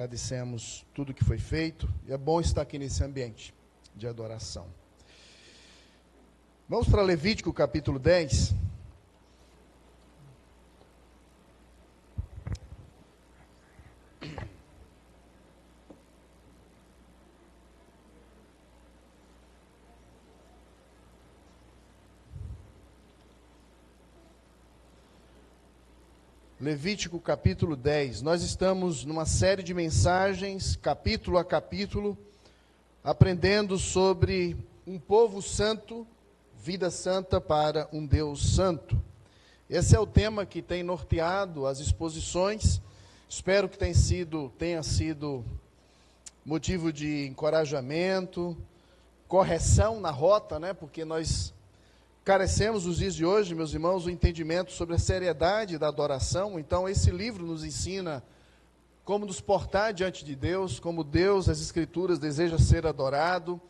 Agradecemos tudo que foi feito e é bom estar aqui nesse ambiente de adoração. Vamos para Levítico capítulo 10. Levítico capítulo 10, nós estamos numa série de mensagens, capítulo a capítulo, aprendendo sobre um povo santo, vida santa para um Deus santo. Esse é o tema que tem norteado as exposições, espero que tenha sido motivo de encorajamento, correção na rota, porque nós carecemos nos dias de hoje, meus irmãos, o entendimento sobre a seriedade da adoração. Então esse livro nos ensina como nos portar diante de Deus, como Deus, as Escrituras, deseja ser adorado,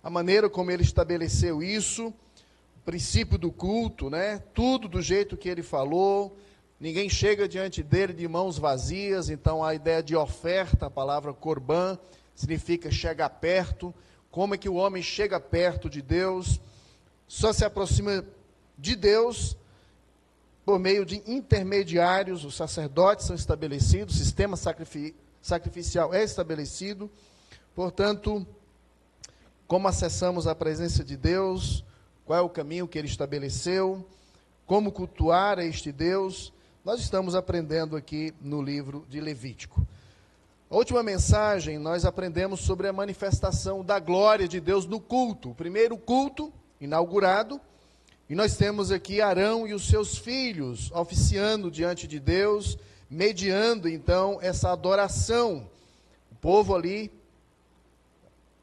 a maneira como Ele estabeleceu isso, o princípio do culto, tudo do jeito que Ele falou, ninguém chega diante dEle de mãos vazias. Então a ideia de oferta, a palavra corban, significa chegar perto. Como é que o homem chega perto de Deus? Só se aproxima de Deus por meio de intermediários. Os sacerdotes são estabelecidos, o sistema sacrificial é estabelecido. Portanto, como acessamos a presença de Deus, qual é o caminho que Ele estabeleceu, como cultuar a este Deus, nós estamos aprendendo aqui no livro de Levítico. A última mensagem, nós aprendemos sobre a manifestação da glória de Deus no culto. O primeiro culto inaugurado, e nós temos aqui Arão e os seus filhos oficiando diante de Deus, mediando então essa adoração, o povo ali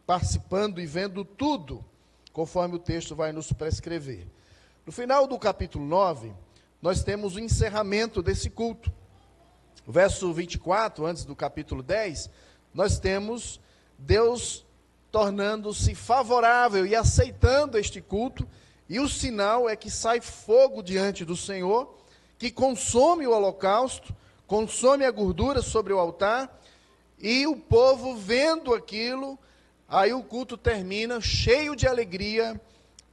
participando e vendo tudo, conforme o texto vai nos prescrever. No final do capítulo 9, nós temos o encerramento desse culto. O verso 24, antes do capítulo 10, nós temos Deus tornando-se favorável e aceitando este culto, e o sinal é que sai fogo diante do Senhor, que consome o holocausto, consome a gordura sobre o altar, e o povo vendo aquilo, aí o culto termina cheio de alegria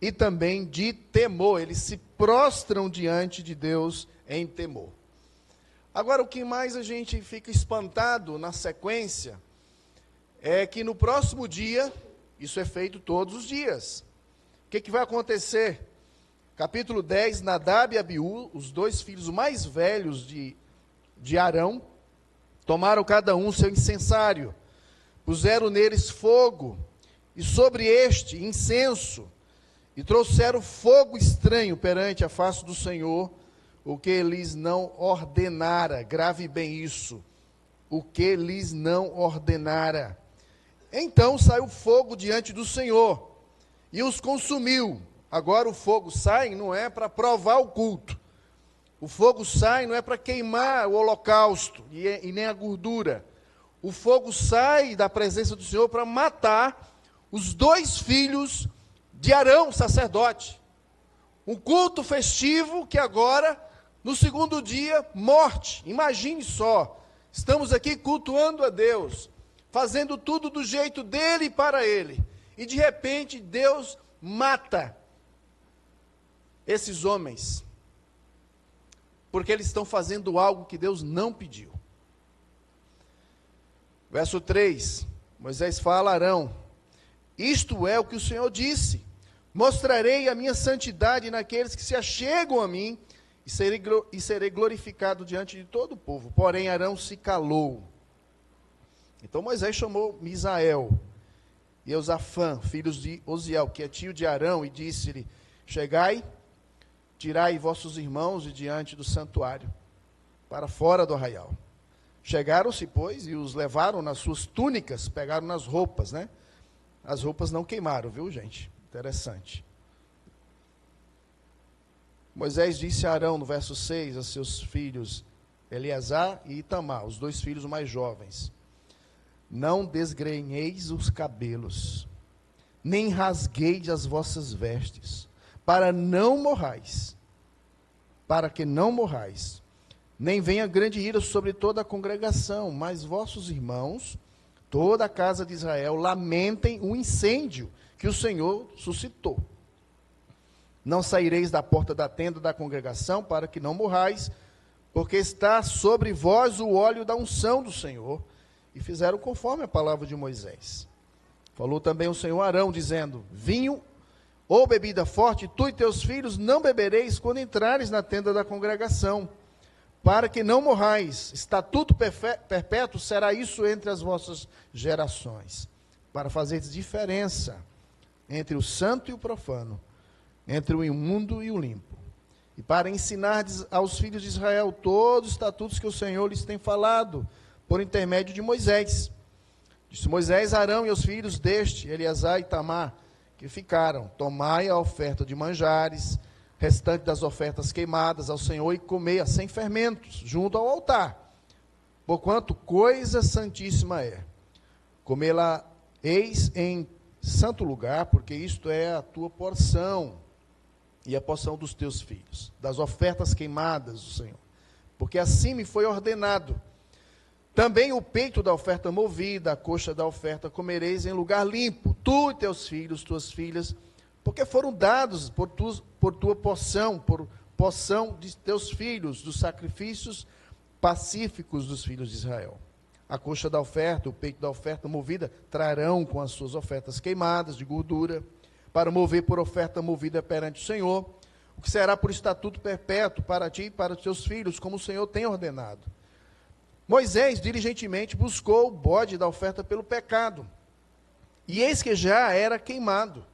e também de temor. Eles se prostram diante de Deus em temor. Agora, o que mais a gente fica espantado na sequência é que no próximo dia, isso é feito todos os dias. O que vai acontecer? Capítulo 10, Nadab e Abiú, os dois filhos mais velhos de Arão, tomaram cada um seu incensário, puseram neles fogo, e sobre este incenso, e trouxeram fogo estranho perante a face do Senhor, o que lhes não ordenara. Grave bem isso, o que lhes não ordenara. Então saiu fogo diante do Senhor e os consumiu. Agora o fogo sai não é para provar o culto. O fogo sai não é para queimar o holocausto e nem a gordura. O fogo sai da presença do Senhor para matar os dois filhos de Arão, sacerdote. Um culto festivo que agora, no segundo dia, morte. Imagine só, estamos aqui cultuando a Deus, fazendo tudo do jeito dele e para ele. E de repente Deus mata esses homens, porque eles estão fazendo algo que Deus não pediu. Verso 3, Moisés fala a Arão: isto é o que o Senhor disse: mostrarei a minha santidade naqueles que se achegam a mim, e serei glorificado diante de todo o povo. Porém Arão se calou. Então Moisés chamou Misael e Eusafã, filhos de Oziel, que é tio de Arão, e disse-lhe: chegai, tirai vossos irmãos de diante do santuário, para fora do arraial. Chegaram-se, pois, e os levaram nas suas túnicas, pegaram nas roupas, As roupas não queimaram, viu, gente? Interessante. Moisés disse a Arão, no verso 6, a seus filhos Eleazar e Itamar, os dois filhos mais jovens: não desgrenheis os cabelos, nem rasgueis as vossas vestes, para que não morrais. nem venha grande ira sobre toda a congregação, mas vossos irmãos, toda a casa de Israel, lamentem o incêndio que o Senhor suscitou. Não saireis da porta da tenda da congregação, para que não morrais, porque está sobre vós o óleo da unção do Senhor. E fizeram conforme a palavra de Moisés. Falou também o Senhor a Arão, dizendo: vinho ou bebida forte, tu e teus filhos não bebereis quando entrares na tenda da congregação, para que não morrais. Estatuto perpétuo será isso entre as vossas gerações, para fazer diferença entre o santo e o profano, entre o imundo e o limpo, e para ensinar aos filhos de Israel todos os estatutos que o Senhor lhes tem falado, por intermédio de Moisés. Disse Moisés a Arão e aos filhos deste, Eleazar e Itamar, que ficaram: tomai a oferta de manjares, restante das ofertas queimadas ao Senhor, e comei-a sem fermentos, junto ao altar, porquanto coisa santíssima é. Comê-la eis em santo lugar, porque isto é a tua porção, e a porção dos teus filhos, das ofertas queimadas do Senhor, porque assim me foi ordenado. Também o peito da oferta movida, a coxa da oferta comereis em lugar limpo, tu e teus filhos, tuas filhas, porque foram dados por tua porção, por porção de teus filhos, dos sacrifícios pacíficos dos filhos de Israel. A coxa da oferta, o peito da oferta movida, trarão com as suas ofertas queimadas de gordura, para mover por oferta movida perante o Senhor, o que será por estatuto perpétuo para ti e para os teus filhos, como o Senhor tem ordenado. Moisés diligentemente buscou o bode da oferta pelo pecado, e eis que já era queimado.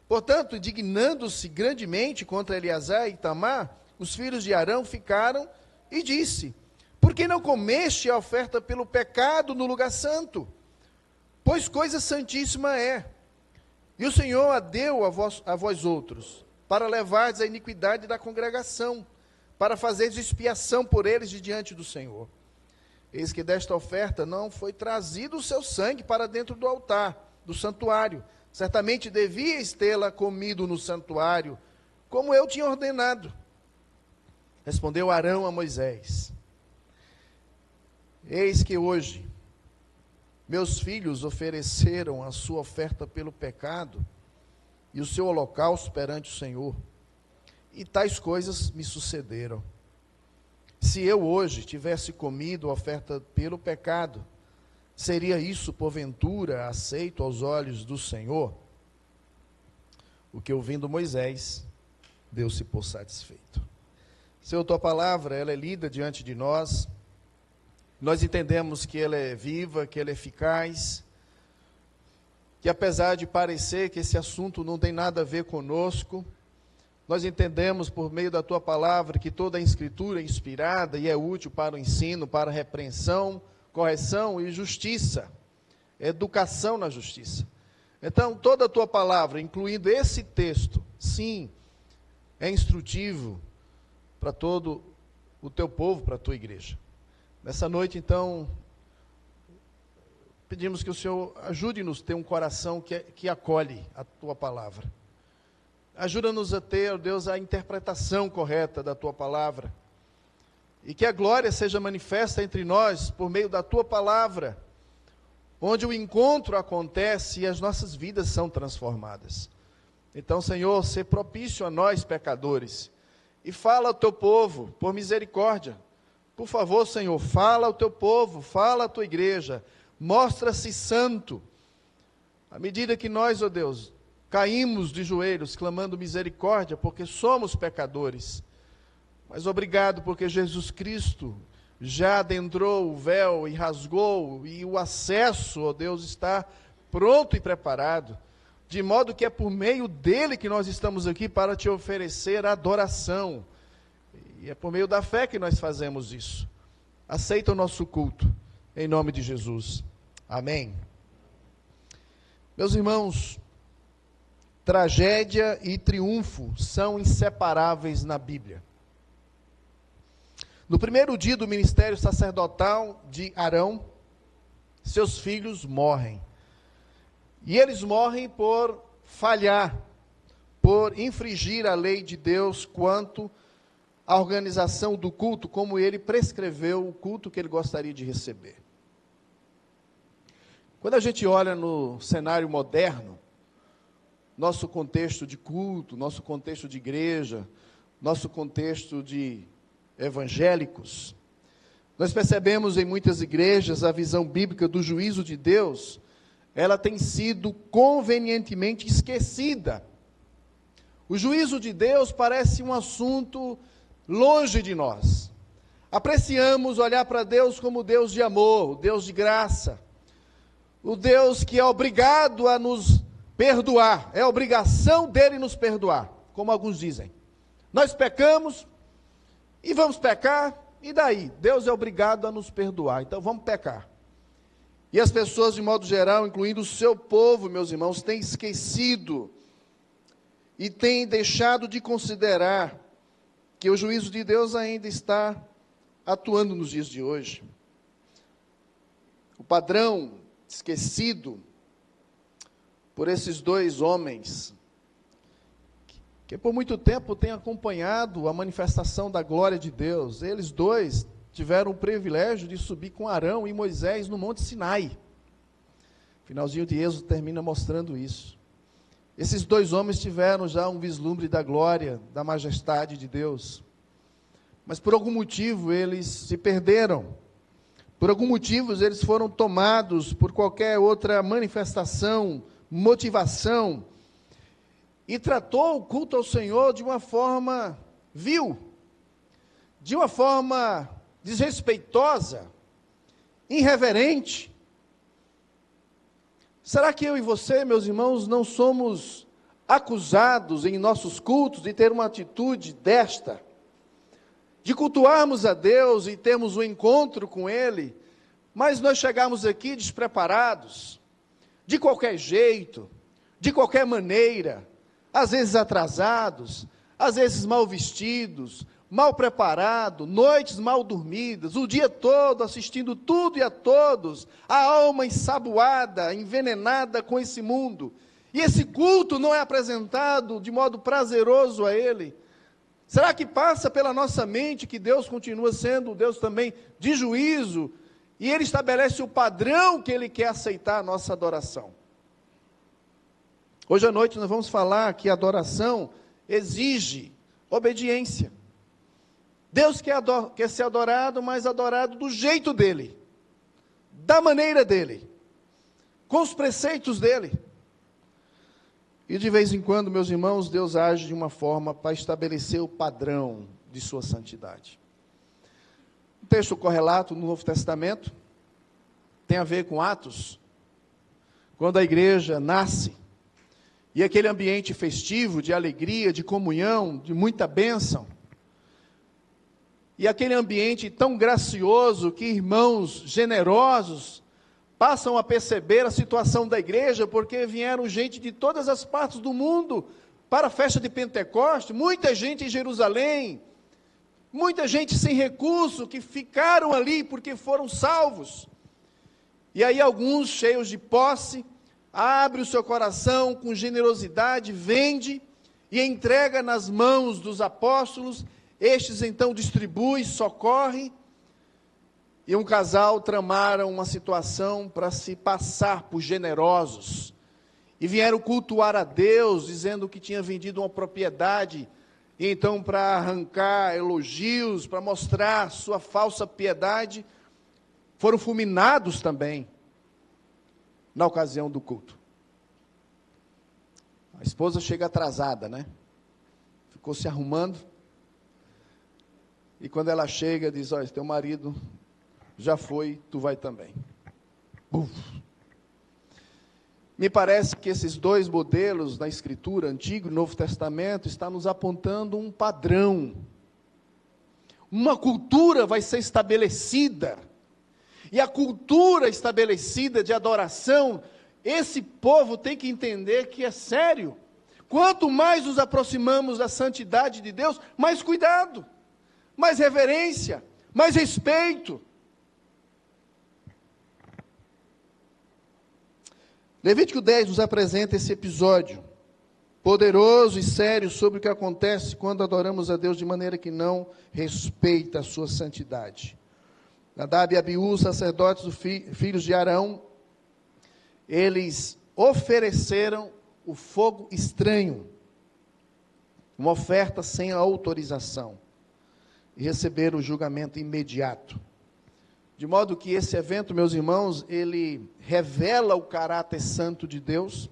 Portanto, indignando-se grandemente contra Eleazar e Itamar, os filhos de Arão ficaram e disse: por que não comeste a oferta pelo pecado no lugar santo? Pois coisa santíssima é. E o Senhor a deu a vós outros, para levardes a iniquidade da congregação, para fazeres expiação por eles de diante do Senhor. Eis que desta oferta não foi trazido o seu sangue para dentro do altar, do santuário. Certamente devíeis tê-la comido no santuário, como eu tinha ordenado. Respondeu Arão a Moisés: eis que hoje meus filhos ofereceram a sua oferta pelo pecado e o seu holocausto perante o Senhor, e tais coisas me sucederam. Se eu hoje tivesse comido a oferta pelo pecado, seria isso, porventura, aceito aos olhos do Senhor? O que, ouvindo Moisés, deu-se por satisfeito. Senhor, tua palavra, ela é lida diante de nós. Nós entendemos que ela é viva, que ela é eficaz, que apesar de parecer que esse assunto não tem nada a ver conosco, nós entendemos por meio da tua palavra que toda a escritura é inspirada e é útil para o ensino, para a repreensão, correção e justiça, educação na justiça. Então, toda a tua palavra, incluindo esse texto, sim, é instrutivo para todo o teu povo, para a tua igreja. Nessa noite, então, pedimos que o Senhor ajude-nos a ter um coração que acolhe a tua palavra. Ajuda-nos a ter, ó Deus, a interpretação correta da tua palavra. E que a glória seja manifesta entre nós por meio da tua palavra, onde o encontro acontece e as nossas vidas são transformadas. Então, Senhor, sê propício a nós, pecadores, e fala ao teu povo, por misericórdia. Por favor, Senhor, fala ao teu povo, fala à tua igreja, mostra-se santo. À medida que nós, ó Deus, caímos de joelhos, clamando misericórdia, porque somos pecadores. Mas obrigado, porque Jesus Cristo já adentrou o véu e rasgou, e o acesso, ó Deus, está pronto e preparado, de modo que é por meio dele que nós estamos aqui para te oferecer adoração. E é por meio da fé que nós fazemos isso. Aceita o nosso culto, em nome de Jesus. Amém. Meus irmãos, tragédia e triunfo são inseparáveis na Bíblia. No primeiro dia do ministério sacerdotal de Arão, seus filhos morrem. E eles morrem por falhar, por infringir a lei de Deus quanto a organização do culto como ele prescreveu o culto que ele gostaria de receber. Quando a gente olha no cenário moderno, nosso contexto de culto, nosso contexto de igreja, nosso contexto de evangélicos, nós percebemos em muitas igrejas a visão bíblica do juízo de Deus, ela tem sido convenientemente esquecida. O juízo de Deus parece um assunto longe de nós. Apreciamos olhar para Deus como Deus de amor, o Deus de graça, o Deus que é obrigado a nos perdoar, é obrigação dele nos perdoar, como alguns dizem. Nós pecamos e vamos pecar, e daí? Deus é obrigado a nos perdoar, então vamos pecar. E as pessoas, de modo geral, incluindo o seu povo, meus irmãos, têm esquecido e têm deixado de considerar que o juízo de Deus ainda está atuando nos dias de hoje. O padrão esquecido por esses dois homens, que por muito tempo têm acompanhado a manifestação da glória de Deus. Eles dois tiveram o privilégio de subir com Arão e Moisés no Monte Sinai. O finalzinho de Êxodo termina mostrando isso. Esses dois homens tiveram já um vislumbre da glória, da majestade de Deus. Mas por algum motivo eles se perderam. Por algum motivo eles foram tomados por qualquer outra manifestação, motivação, e tratou o culto ao Senhor de uma forma vil, de uma forma desrespeitosa, irreverente. Será que eu e você, meus irmãos, não somos acusados em nossos cultos de ter uma atitude desta? De cultuarmos a Deus e termos um encontro com Ele, mas nós chegamos aqui despreparados, de qualquer jeito, de qualquer maneira, às vezes atrasados, às vezes mal vestidos, mal preparados, noites mal dormidas, o dia todo assistindo tudo e a todos, a alma ensaboada, envenenada com esse mundo, e esse culto não é apresentado de modo prazeroso a Ele. Será que passa pela nossa mente que Deus continua sendo um Deus também de juízo, e Ele estabelece o padrão que Ele quer aceitar a nossa adoração? Hoje à noite nós vamos falar que a adoração exige obediência. Deus quer ser adorado, mas adorado do jeito dEle, da maneira dEle, com os preceitos dEle. E de vez em quando, meus irmãos, Deus age de uma forma para estabelecer o padrão de sua santidade. O texto correlato no Novo Testamento tem a ver com Atos, quando a igreja nasce, e aquele ambiente festivo, de alegria, de comunhão, de muita bênção, e aquele ambiente tão gracioso que irmãos generosos passam a perceber a situação da igreja, porque vieram gente de todas as partes do mundo para a festa de Pentecostes, muita gente em Jerusalém, muita gente sem recurso, que ficaram ali porque foram salvos. E aí alguns cheios de posse, abre o seu coração com generosidade, vende e entrega nas mãos dos apóstolos, estes então distribuem, socorrem, e um casal tramaram uma situação para se passar por generosos, e vieram cultuar a Deus, dizendo que tinha vendido uma propriedade, e então para arrancar elogios, para mostrar sua falsa piedade, foram fulminados também, na ocasião do culto. A esposa chega atrasada, né? Ficou se arrumando, e quando ela chega, diz: olha, teu marido já foi, tu vai também. Uf. Me parece que esses dois modelos na Escritura, Antigo e Novo Testamento, estão nos apontando um padrão. Uma cultura vai ser estabelecida. E a cultura estabelecida de adoração, esse povo tem que entender que é sério. Quanto mais nos aproximamos da santidade de Deus, mais cuidado, mais reverência, mais respeito. Levítico 10 nos apresenta esse episódio. poderoso e sério sobre o que acontece quando adoramos a Deus de maneira que não respeita a sua santidade. Nadab e Abiú, sacerdotes, filhos de Arão, eles ofereceram o fogo estranho, uma oferta sem autorização, e receberam o julgamento imediato. De modo que esse evento, meus irmãos, ele revela o caráter santo de Deus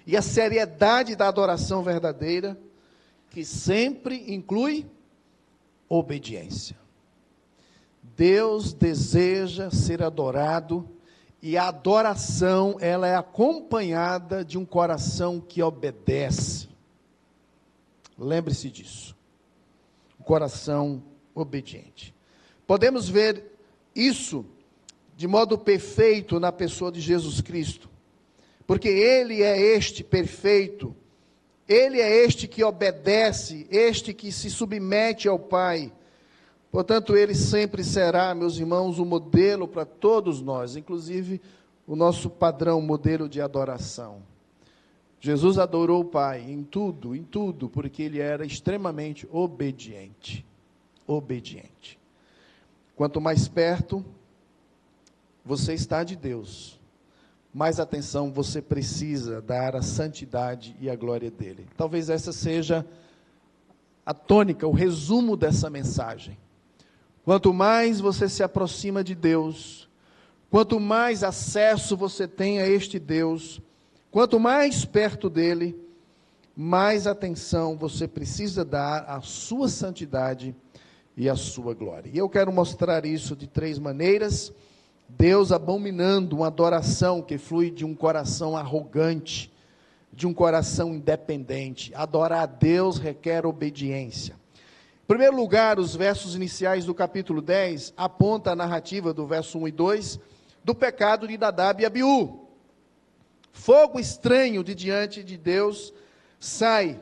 e a seriedade da adoração verdadeira, que sempre inclui obediência. Deus deseja ser adorado, e a adoração, ela é acompanhada de um coração que obedece. Lembre-se disso. Um coração obediente. Podemos ver isso de modo perfeito na pessoa de Jesus Cristo, porque Ele é este perfeito, Ele é este que obedece, este que se submete ao Pai. Portanto, Ele sempre será, meus irmãos, um modelo para todos nós, inclusive o nosso padrão, modelo de adoração. Jesus adorou o Pai em tudo, porque Ele era extremamente obediente. Obediente. Quanto mais perto você está de Deus, mais atenção você precisa dar à santidade e à glória dEle. Talvez essa seja a tônica, o resumo dessa mensagem. Quanto mais você se aproxima de Deus, quanto mais acesso você tem a este Deus, quanto mais perto dEle, mais atenção você precisa dar à sua santidade e à sua glória. E eu quero mostrar isso de 3 maneiras. Deus abominando uma adoração que flui de um coração arrogante, de um coração independente. Adorar a Deus requer obediência. Em primeiro lugar, os versos iniciais do capítulo 10 apontam a narrativa do verso 1 e 2 do pecado de Nadab e Abiú. Fogo estranho de diante de Deus sai.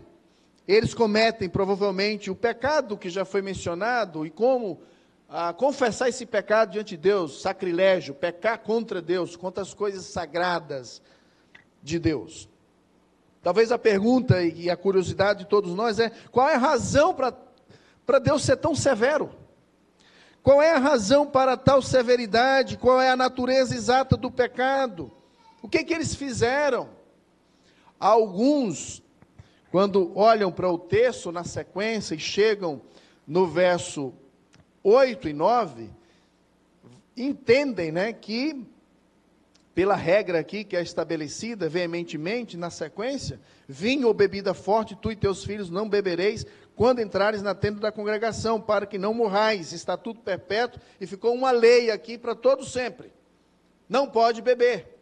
Eles cometem provavelmente o pecado que já foi mencionado, e como confessar esse pecado diante de Deus, sacrilégio, pecar contra Deus, contra as coisas sagradas de Deus. Talvez a pergunta e a curiosidade de todos nós é: qual é a razão para Deus ser tão severo? Qual é a razão para tal severidade? Qual é a natureza exata do pecado? O que eles fizeram? Alguns, quando olham para o texto na sequência e chegam no verso 8 e 9, entendem, que, pela regra aqui que é estabelecida veementemente na sequência, vinho ou bebida forte, tu e teus filhos não bebereis, quando entrares na tenda da congregação, para que não morrais, estatuto perpétuo, e ficou uma lei aqui para todos sempre. Não pode beber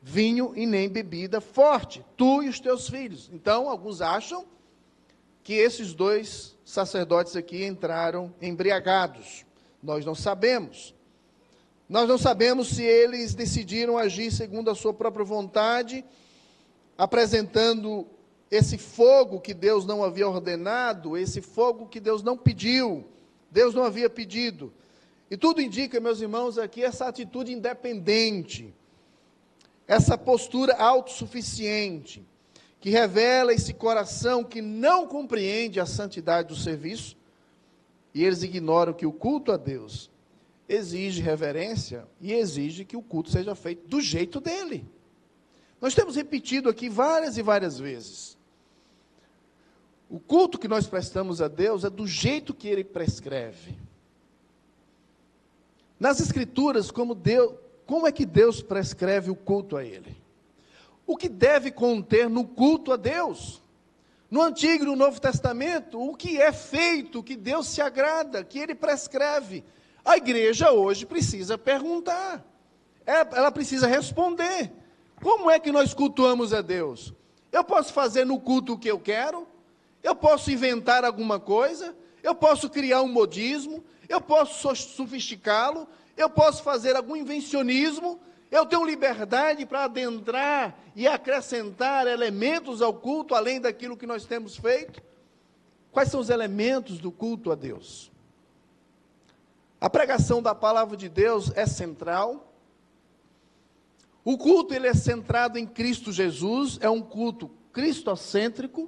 vinho e nem bebida forte, tu e os teus filhos. Então, alguns acham que esses 2 sacerdotes aqui entraram embriagados. Nós não sabemos. Nós não sabemos se eles decidiram agir segundo a sua própria vontade, apresentando esse fogo que Deus não havia ordenado, esse fogo que Deus não pediu, Deus não havia pedido. E tudo indica, meus irmãos, aqui essa atitude independente, essa postura autossuficiente, que revela esse coração que não compreende a santidade do serviço, e eles ignoram que o culto a Deus exige reverência e exige que o culto seja feito do jeito dele. Nós temos repetido aqui várias e várias vezes. O culto que nós prestamos a Deus é do jeito que Ele prescreve. Nas Escrituras, como é que Deus prescreve o culto a Ele? O que deve conter no culto a Deus? No Antigo e no Novo Testamento, o que é feito, que Deus se agrada, que Ele prescreve? A igreja hoje precisa perguntar, ela precisa responder. Como é que nós cultuamos a Deus? Eu posso fazer no culto o que eu quero? Eu posso inventar alguma coisa? Eu posso criar um modismo? Eu posso sofisticá-lo? Eu posso fazer algum invencionismo? Eu tenho liberdade para adentrar e acrescentar elementos ao culto, além daquilo que nós temos feito? Quais são os elementos do culto a Deus? A pregação da palavra de Deus é central. O culto ele é centrado em Cristo Jesus, é um culto cristocêntrico,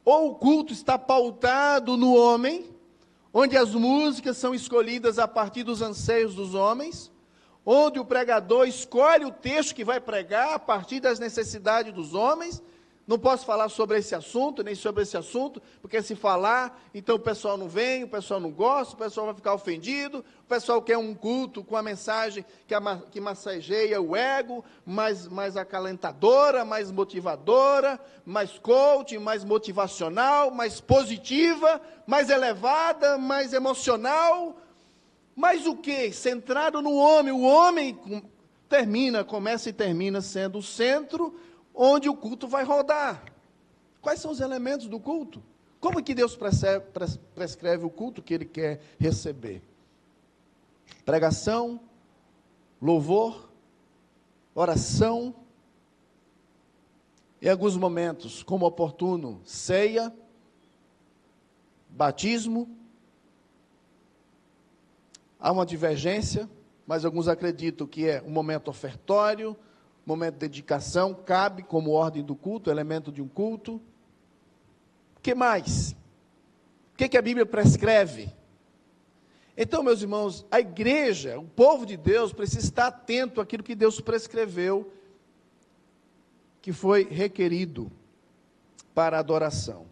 ou o culto está pautado no homem, onde as músicas são escolhidas a partir dos anseios dos homens, onde o pregador escolhe o texto que vai pregar a partir das necessidades dos homens. Não posso falar sobre esse assunto, nem sobre esse assunto, porque se falar, então o pessoal não vem, o pessoal não gosta, o pessoal vai ficar ofendido, o pessoal quer um culto com a mensagem que massageia o ego, mais acalentadora, mais motivadora, mais coaching, mais motivacional, mais positiva, mais elevada, mais emocional. Mas o que? Centrado no homem. O homem começa e termina sendo o centro onde o culto vai rodar. Quais são os elementos do culto? Como que Deus prescreve o culto que Ele quer receber? Pregação, louvor, oração, em alguns momentos, como oportuno, ceia, batismo. Há uma divergência, mas alguns acreditam que é um momento ofertório, momento de dedicação, cabe como ordem do culto, elemento de um culto. O que mais? O que a Bíblia prescreve? Então, meus irmãos, a igreja, o povo de Deus, precisa estar atento àquilo que Deus prescreveu, que foi requerido para a adoração.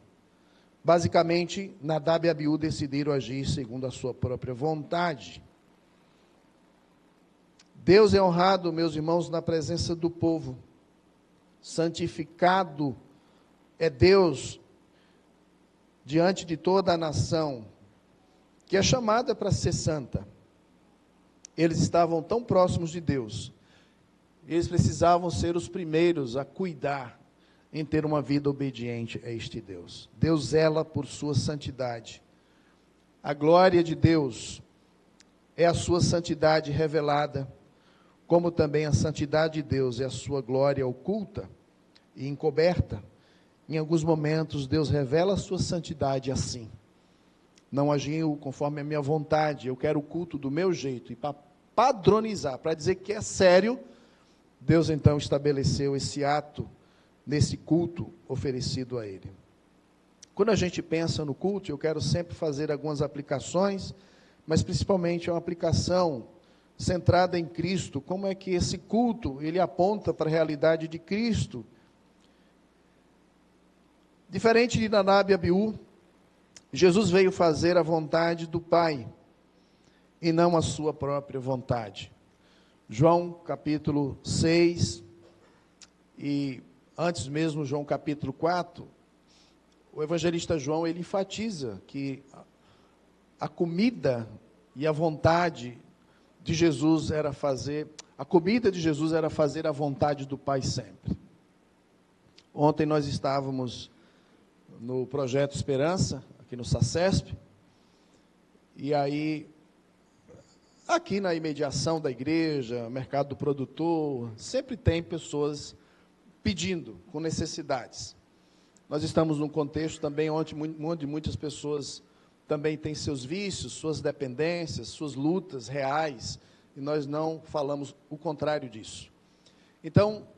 Basicamente, Nadab e Abiú decidiram agir segundo a sua própria vontade. Deus é honrado, meus irmãos, na presença do povo. Santificado é Deus diante de toda a nação, que é chamada para ser santa. Eles estavam tão próximos de Deus, eles precisavam ser os primeiros a cuidar em ter uma vida obediente a este Deus. Deus zela por sua santidade. A glória de Deus é a sua santidade revelada, como também a santidade de Deus é a sua glória oculta e encoberta. Em alguns momentos, Deus revela a sua santidade assim. Não agiu conforme a minha vontade, eu quero o culto do meu jeito. E para padronizar, para dizer que é sério, Deus então estabeleceu esse ato, nesse culto oferecido a Ele. Quando a gente pensa no culto, eu quero sempre fazer algumas aplicações, mas principalmente uma aplicação centrada em Cristo. Como é que esse culto, ele aponta para a realidade de Cristo? Diferente de Nadab e Abiú, Jesus veio fazer a vontade do Pai, e não a sua própria vontade. João capítulo 6, e antes mesmo João capítulo 4, o evangelista João, ele enfatiza que a comida e a vontade de Jesus era fazer, a comida de Jesus era fazer a vontade do Pai sempre. Ontem nós estávamos no Projeto Esperança, aqui no SACESP, e aí, aqui na imediação da igreja, mercado do produtor, sempre tem pessoas pedindo, com necessidades. Nós estamos num contexto também onde muitas pessoas também têm seus vícios, suas dependências, suas lutas reais, e nós não falamos o contrário disso. Então,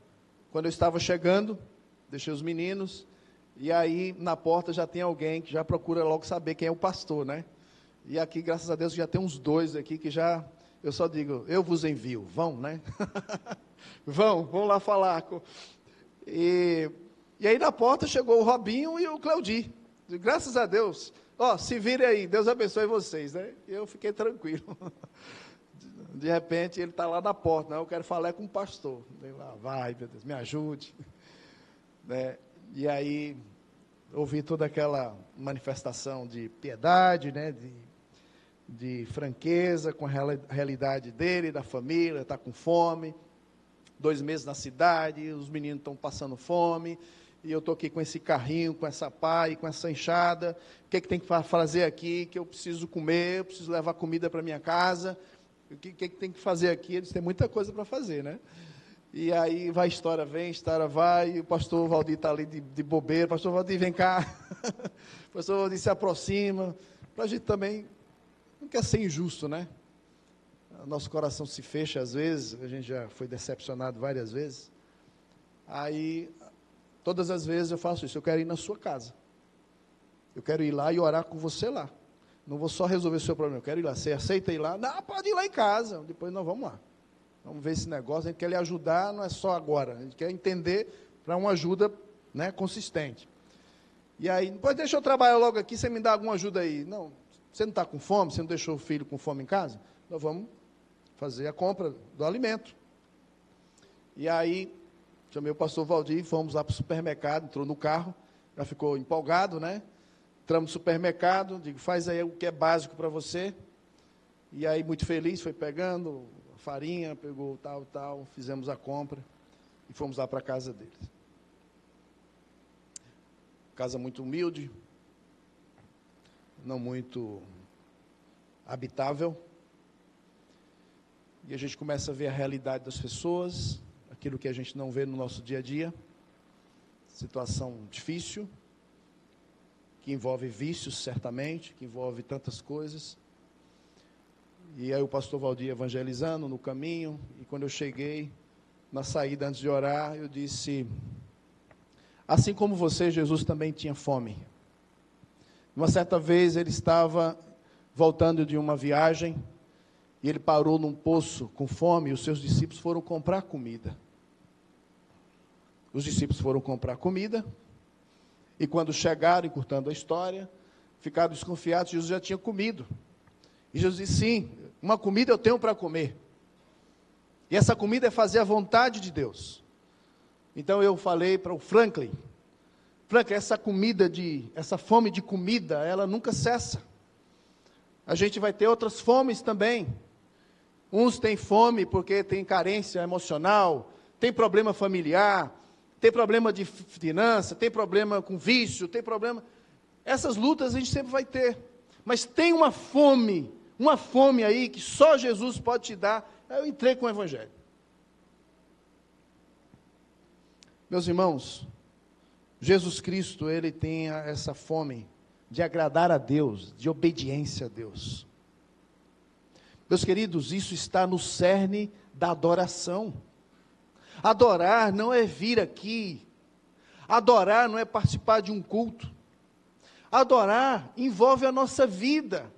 quando eu estava chegando, deixei os meninos, e aí na porta já tem alguém que já procura logo saber quem é o pastor, né? E aqui, graças a Deus, já tem uns dois aqui que já, eu só digo, eu vos envio, vão, né? vão lá falar. E aí na porta chegou o Robinho e o Cleudi. Graças a Deus. Se virem aí, Deus abençoe vocês, né? E eu fiquei tranquilo. De repente, ele está lá na porta, né? Eu quero falar com o pastor. Eu lá, vai, meu Deus, me ajude. Né? E aí, ouvi toda aquela manifestação de piedade, né? De franqueza com a realidade dele, da família, está com fome. 2 meses na cidade, os meninos estão passando fome, e eu estou aqui com esse carrinho, com essa pá e com essa enxada. O que tem que fazer aqui? Que eu preciso comer, eu preciso levar comida para minha casa. O que tem que fazer aqui? Eles têm muita coisa para fazer, né? E aí vai história, vem, história vai, e o pastor Valdir está ali de bobeira. Pastor Valdir, vem cá. O pastor Valdir se aproxima. Para a gente também, não quer ser injusto, né? nosso coração se fecha às vezes, a gente já foi decepcionado várias vezes. Aí, todas as vezes eu faço isso, eu quero ir na sua casa. Eu quero ir lá e orar com você lá. Não vou só resolver o seu problema, eu quero ir lá. Você aceita ir lá? Não, pode ir lá em casa. Depois nós vamos lá. Vamos ver esse negócio. A gente quer lhe ajudar, não é só agora. A gente quer entender para uma ajuda, né, consistente. E aí, depois deixa eu trabalhar logo aqui, você me dá alguma ajuda aí. Não, você não está com fome? Você não deixou o filho com fome em casa? Nós vamos fazer a compra do alimento. E aí, chamei o pastor Valdir, fomos lá para o supermercado, entrou no carro, já ficou empolgado, né? Entramos no supermercado, digo, faz aí o que é básico para você. E aí, muito feliz, foi pegando a farinha, pegou tal, fizemos a compra e fomos lá para a casa deles. Casa muito humilde, não muito habitável. E a gente começa a ver a realidade das pessoas, aquilo que a gente não vê no nosso dia a dia. Situação difícil, que envolve vícios, certamente, que envolve tantas coisas. E aí o pastor Valdir evangelizando no caminho, e quando eu cheguei, na saída antes de orar, eu disse, assim como você, Jesus também tinha fome. Uma certa vez ele estava voltando de uma viagem, e ele parou num poço com fome, e os seus discípulos foram comprar comida. Os discípulos foram comprar comida, e quando chegaram, encurtando a história, ficaram desconfiados, Jesus já tinha comido. E Jesus disse, sim, uma comida eu tenho para comer. E essa comida é fazer a vontade de Deus. Então eu falei para o Franklin, essa fome de comida, ela nunca cessa. A gente vai ter outras fomes também. Uns têm fome porque tem carência emocional, tem problema familiar, tem problema de finança, tem problema com vício, tem problema... Essas lutas a gente sempre vai ter. Mas tem uma fome aí que só Jesus pode te dar. Eu entrei com o Evangelho. Meus irmãos, Jesus Cristo, ele tem essa fome de agradar a Deus, de obediência a Deus. Meus queridos, isso está no cerne da adoração. Adorar não é vir aqui. Adorar não é participar de um culto. Adorar envolve a nossa vida.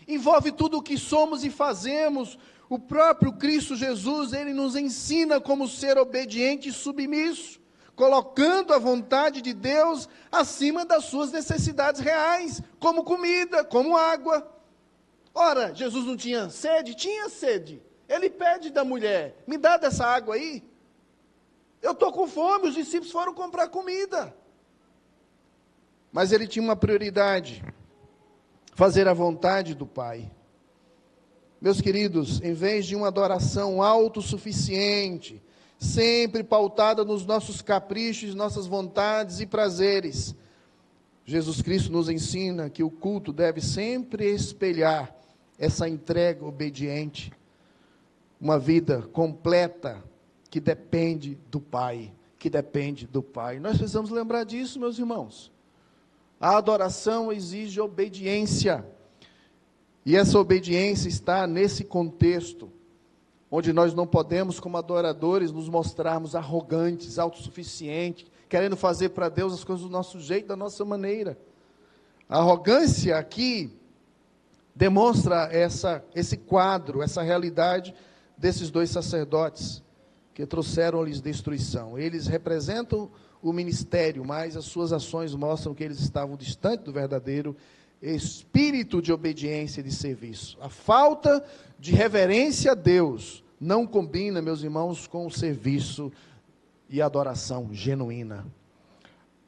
Envolve tudo o que somos e fazemos. O próprio Cristo Jesus, ele nos ensina como ser obediente e submisso, colocando a vontade de Deus acima das suas necessidades reais, como comida, como água. Ora, Jesus não tinha sede? Tinha sede. Ele pede da mulher, me dá dessa água aí. Eu estou com fome, os discípulos foram comprar comida. Mas ele tinha uma prioridade, fazer a vontade do Pai. Meus queridos, em vez de uma adoração autossuficiente, sempre pautada nos nossos caprichos, nossas vontades e prazeres, Jesus Cristo nos ensina que o culto deve sempre espelhar essa entrega obediente, uma vida completa que depende do Pai, Nós precisamos lembrar disso, meus irmãos. A adoração exige obediência, e essa obediência está nesse contexto, onde nós não podemos, como adoradores, nos mostrarmos arrogantes, autossuficientes, querendo fazer para Deus as coisas do nosso jeito, da nossa maneira. A arrogância aqui demonstra esse quadro, essa realidade desses dois sacerdotes, que trouxeram-lhes destruição. Eles representam o ministério, mas as suas ações mostram que eles estavam distantes do verdadeiro espírito de obediência e de serviço. A falta de reverência a Deus não combina, meus irmãos, com o serviço e adoração genuína.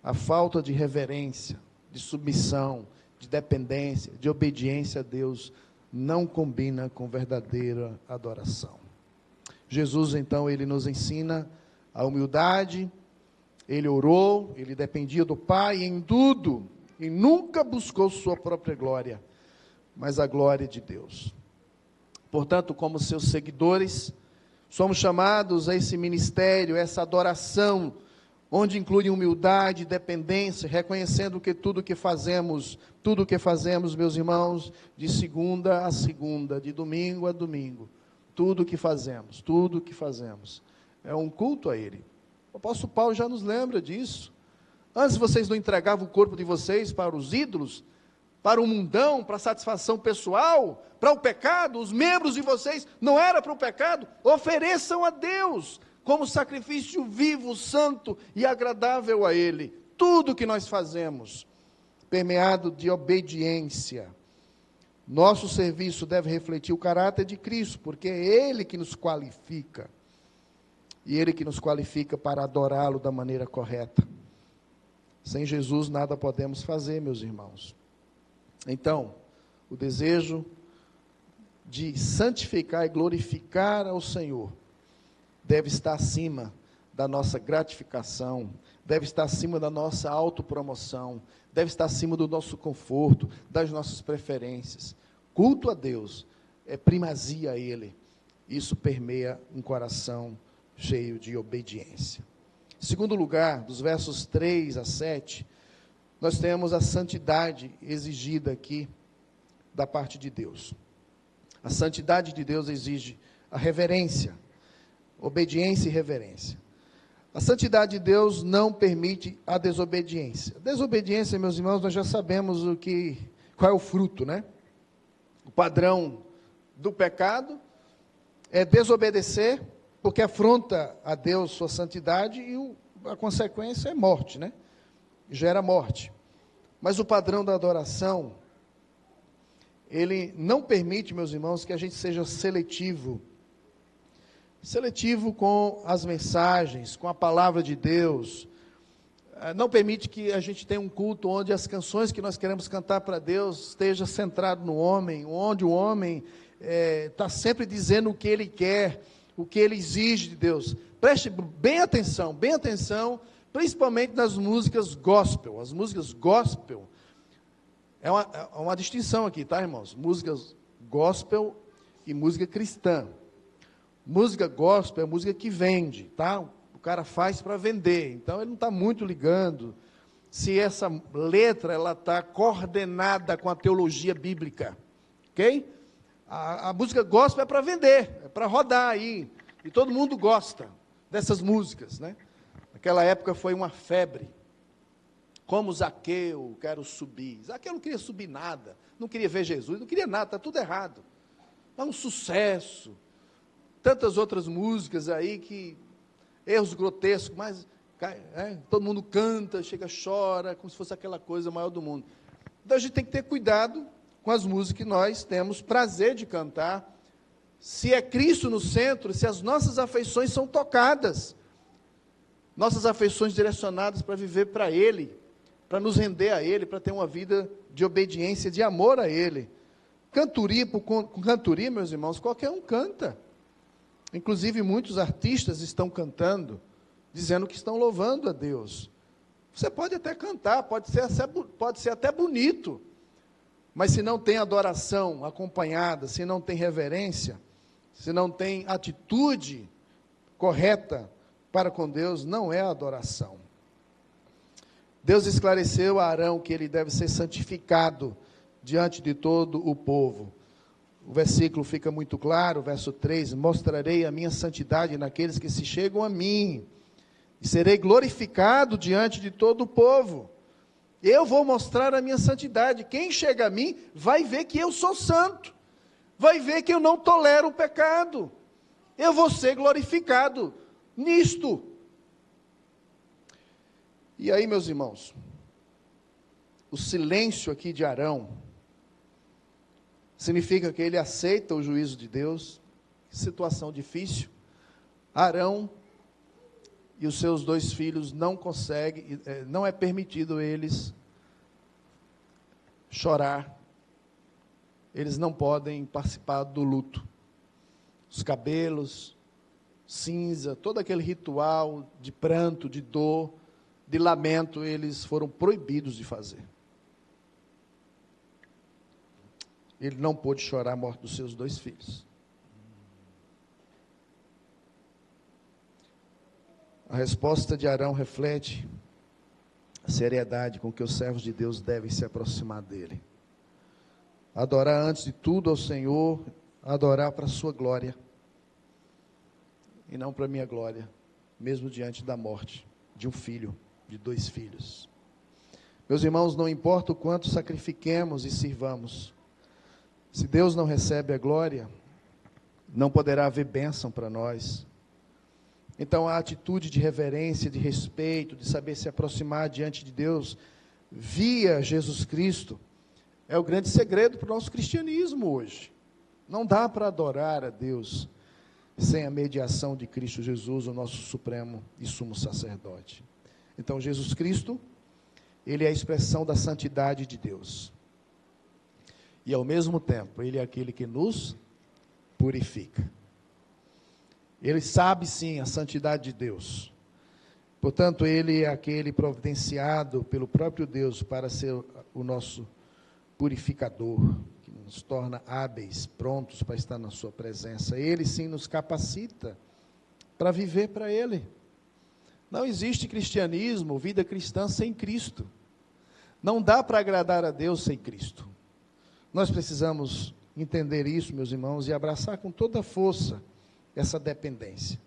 A falta de reverência, de submissão, de dependência, de obediência a Deus não combina com verdadeira adoração. Jesus, então, ele nos ensina a humildade. Ele orou, ele dependia do Pai em tudo, e nunca buscou sua própria glória, mas a glória de Deus. Portanto, como seus seguidores, somos chamados a esse ministério, essa adoração, onde inclui humildade, dependência, reconhecendo que tudo que fazemos, meus irmãos, de segunda a segunda, de domingo a domingo, tudo que fazemos, é um culto a Ele. O apóstolo Paulo já nos lembra disso. Antes vocês não entregavam o corpo de vocês para os ídolos, para o mundão, para a satisfação pessoal, para o pecado, os membros de vocês não era para o pecado, ofereçam a Deus como sacrifício vivo, santo e agradável a Ele. Tudo que nós fazemos, permeado de obediência. Nosso serviço deve refletir o caráter de Cristo, porque é Ele que nos qualifica. E Ele que nos qualifica para adorá-lo da maneira correta. Sem Jesus nada podemos fazer, meus irmãos. Então, o desejo de santificar e glorificar ao Senhor deve estar acima da nossa gratificação, deve estar acima da nossa autopromoção, deve estar acima do nosso conforto, das nossas preferências. Culto a Deus é primazia a Ele. Isso permeia um coração cheio de obediência. Em segundo lugar, dos versos 3 a 7, nós temos a santidade exigida aqui da parte de Deus. A santidade de Deus exige a reverência, obediência e reverência. A santidade de Deus não permite a desobediência. A desobediência, meus irmãos, nós já sabemos qual é o fruto, né? O padrão do pecado é desobedecer, porque afronta a Deus sua santidade e a consequência é morte, né? Gera morte. Mas o padrão da adoração, ele não permite, meus irmãos, que a gente seja seletivo com as mensagens, com a palavra de Deus. Não permite que a gente tenha um culto onde as canções que nós queremos cantar para Deus esteja centrado no homem, onde o homem está sempre dizendo o que ele quer, o que ele exige de Deus. Preste bem atenção, principalmente nas músicas gospel. As músicas gospel, é uma distinção aqui, tá, irmãos? Músicas gospel e música cristã. Música gospel é música que vende, tá? O cara faz para vender, então ele não está muito ligando se essa letra ela está coordenada com a teologia bíblica, ok? A música gospel é para vender, é para rodar aí, e todo mundo gosta dessas músicas, né? Naquela época foi uma febre. Como Zaqueu, quero subir. Zaqueu não queria subir nada, não queria ver Jesus, não queria nada, está tudo errado. É um sucesso. Tantas outras músicas aí que, erros grotescos, mas todo mundo canta, chega, chora, como se fosse aquela coisa maior do mundo. Então a gente tem que ter cuidado com as músicas que nós temos prazer de cantar, se é Cristo no centro, se as nossas afeições são tocadas, nossas afeições direcionadas para viver para Ele, para nos render a Ele, para ter uma vida de obediência, de amor a Ele. Cantoria, com cantoria, meus irmãos, qualquer um canta. Inclusive, muitos artistas estão cantando, dizendo que estão louvando a Deus. Você pode até cantar, pode ser até bonito, mas se não tem adoração acompanhada, se não tem reverência, se não tem atitude correta para com Deus, não é adoração. Deus esclareceu a Arão que ele deve ser santificado diante de todo o povo. O versículo fica muito claro, verso 3, mostrarei a minha santidade naqueles que se chegam a mim, e serei glorificado diante de todo o povo. Eu vou mostrar a minha santidade. Quem chega a mim vai ver que eu sou santo, vai ver que eu não tolero o pecado. Eu vou ser glorificado nisto. E aí, meus irmãos, o silêncio aqui de Arão significa que ele aceita o juízo de Deus. Que situação difícil. Arão e os seus 2 filhos não conseguem, não é permitido eles chorar. Eles não podem participar do luto. Os cabelos, cinza, todo aquele ritual de pranto, de dor, de lamento, eles foram proibidos de fazer. Ele não pôde chorar a morte dos seus 2 filhos. A resposta de Arão reflete a seriedade com que os servos de Deus devem se aproximar dele. Adorar antes de tudo ao Senhor, adorar para a sua glória. e não para a minha glória, mesmo diante da morte de um filho, de 2 filhos. Meus irmãos, não importa o quanto sacrifiquemos e sirvamos, se Deus não recebe a glória, não poderá haver bênção para nós. Então, a atitude de reverência, de respeito, de saber se aproximar diante de Deus, via Jesus Cristo, é o grande segredo para o nosso cristianismo hoje. Não dá para adorar a Deus sem a mediação de Cristo Jesus, o nosso supremo e sumo sacerdote. Então, Jesus Cristo, ele é a expressão da santidade de Deus. E, ao mesmo tempo, ele é aquele que nos purifica. Ele sabe, sim, a santidade de Deus. Portanto, ele é aquele providenciado pelo próprio Deus para ser o nosso purificador, que nos torna hábeis, prontos para estar na sua presença. Ele, sim, nos capacita para viver para ele. Não existe cristianismo, vida cristã sem Cristo. Não dá para agradar a Deus sem Cristo. Nós precisamos entender isso, meus irmãos, e abraçar com toda a força essa dependência.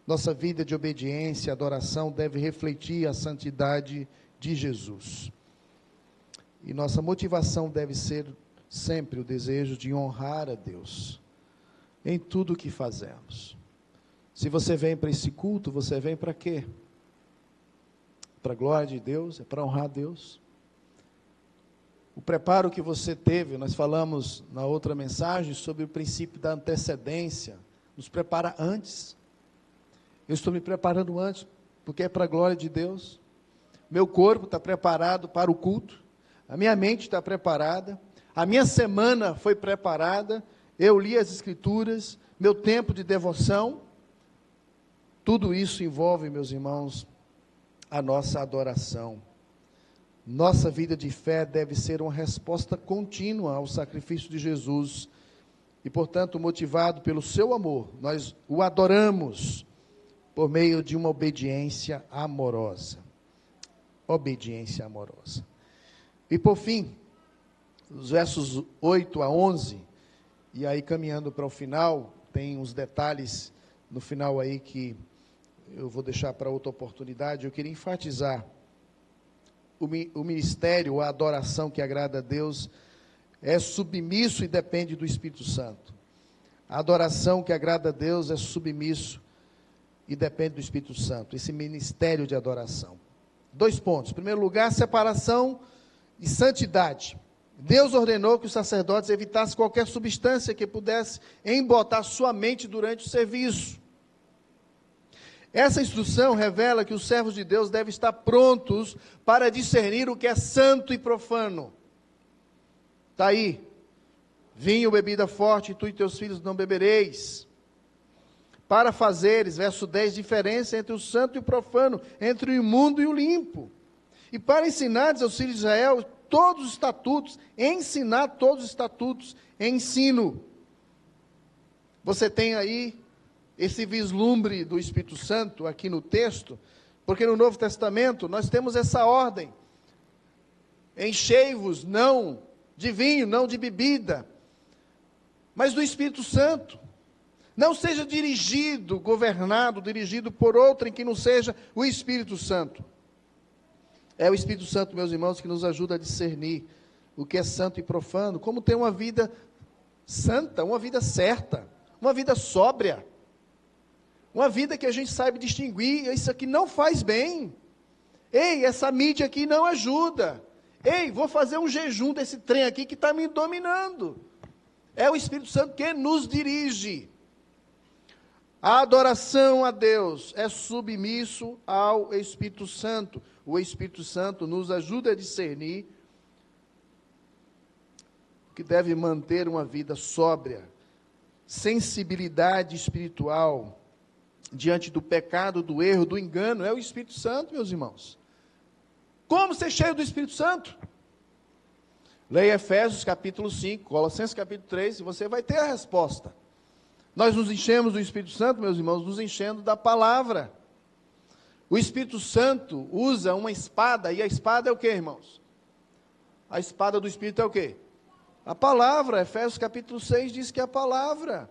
Nossa vida de obediência e adoração deve refletir a santidade de Jesus. E nossa motivação deve ser sempre o desejo de honrar a Deus em tudo o que fazemos. Se você vem para esse culto, você vem para quê? Para a glória de Deus, é para honrar a Deus. O preparo que você teve, nós falamos na outra mensagem sobre o princípio da antecedência, nos prepara antes. Eu estou me preparando antes, porque é para a glória de Deus. Meu corpo está preparado para o culto, a minha mente está preparada, a minha semana foi preparada, eu li as Escrituras, meu tempo de devoção. Tudo isso envolve, meus irmãos, a nossa adoração. Nossa vida de fé deve ser uma resposta contínua ao sacrifício de Jesus. E, portanto, motivado pelo seu amor, nós o adoramos por meio de uma obediência amorosa. Obediência amorosa. E, por fim, os versos 8 a 11, e aí caminhando para o final, tem uns detalhes no final aí que eu vou deixar para outra oportunidade. Eu queria enfatizar o ministério, a adoração que agrada a Deus, é submisso e depende do Espírito Santo. A adoração que agrada a Deus é submisso e depende do Espírito Santo, esse ministério de adoração. 2 pontos. Em primeiro lugar, separação e santidade. Deus ordenou que os sacerdotes evitassem qualquer substância que pudesse embotar sua mente durante o serviço. Essa instrução revela que os servos de Deus devem estar prontos para discernir o que é santo e profano. Está aí, vinho, bebida forte, tu e teus filhos não bebereis. Para fazeres, verso 10, diferença entre o santo e o profano, entre o imundo e o limpo. E para ensinar aos filhos de Israel todos os estatutos, ensinar todos os estatutos, ensino. Você tem aí esse vislumbre do Espírito Santo aqui no texto, porque no Novo Testamento nós temos essa ordem: enchei-vos não de vinho, não de bebida, mas do Espírito Santo. Não seja dirigido, governado, dirigido por outrem que não seja o Espírito Santo. É o Espírito Santo, meus irmãos, que nos ajuda a discernir o que é santo e profano, como ter uma vida santa, uma vida certa, uma vida sóbria, uma vida que a gente saiba distinguir: isso aqui não faz bem, ei, essa mídia aqui não ajuda, ei, vou fazer um jejum desse trem aqui que está me dominando. É o Espírito Santo que nos dirige. A adoração a Deus é submisso ao Espírito Santo. O Espírito Santo nos ajuda a discernir que deve manter uma vida sóbria, sensibilidade espiritual diante do pecado, do erro, do engano. É o Espírito Santo, meus irmãos. Como ser cheio do Espírito Santo? Leia Efésios capítulo 5, Colossenses capítulo 3, e você vai ter a resposta. Nós nos enchemos do Espírito Santo, meus irmãos, nos enchendo da palavra. O Espírito Santo usa uma espada, e a espada é o que, irmãos? A espada do Espírito é o quê? A palavra. Efésios capítulo 6 diz que é a palavra.